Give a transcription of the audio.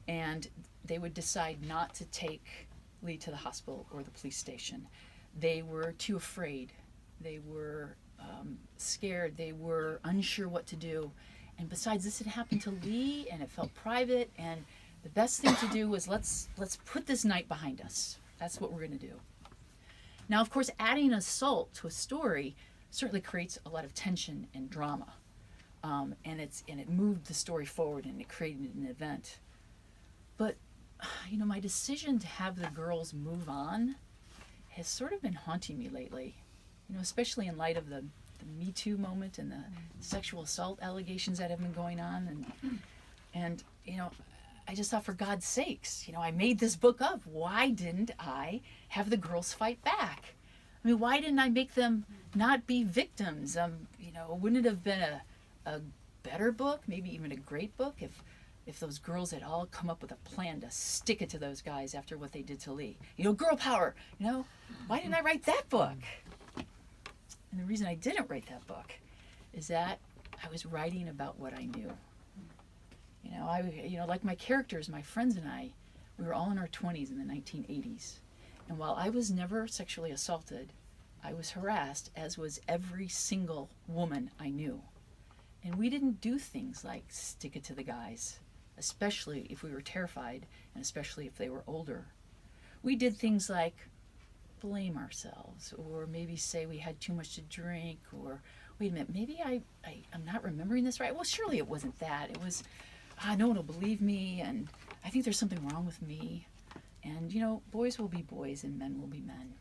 and they would decide not to take Lee to the hospital or the police station. They were too afraid. They were scared. They were unsure what to do. And besides, this had happened to Lee, and it felt private. And the best thing to do was let's put this night behind us. That's what we're going to do. Now, of course, adding assault to a story certainly creates a lot of tension and drama, and it moved the story forward, and it created an event. But my decision to have the girls move on has sort of been haunting me lately. Especially in light of the Me Too moment and the sexual assault allegations that have been going on, and I just thought, for God's sakes, I made this book up. Why didn't I have the girls fight back? I mean, why didn't I make them not be victims? Wouldn't it have been a better book, maybe even a great book, if those girls had all come up with a plan to stick it to those guys after what they did to Lee? Girl power, why didn't I write that book? And the reason I didn't write that book is that I was writing about what I knew. Like my characters, my friends and I, we were all in our 20s in the 1980s. And while I was never sexually assaulted, I was harassed, as was every single woman I knew. And we didn't do things like stick it to the guys, especially if we were terrified, and especially if they were older. We did things like blame ourselves, or maybe say we had too much to drink, or wait a minute, maybe I'm not remembering this right. Well, surely it wasn't that. It was, no one will believe me, and I think there's something wrong with me. And boys will be boys and men will be men.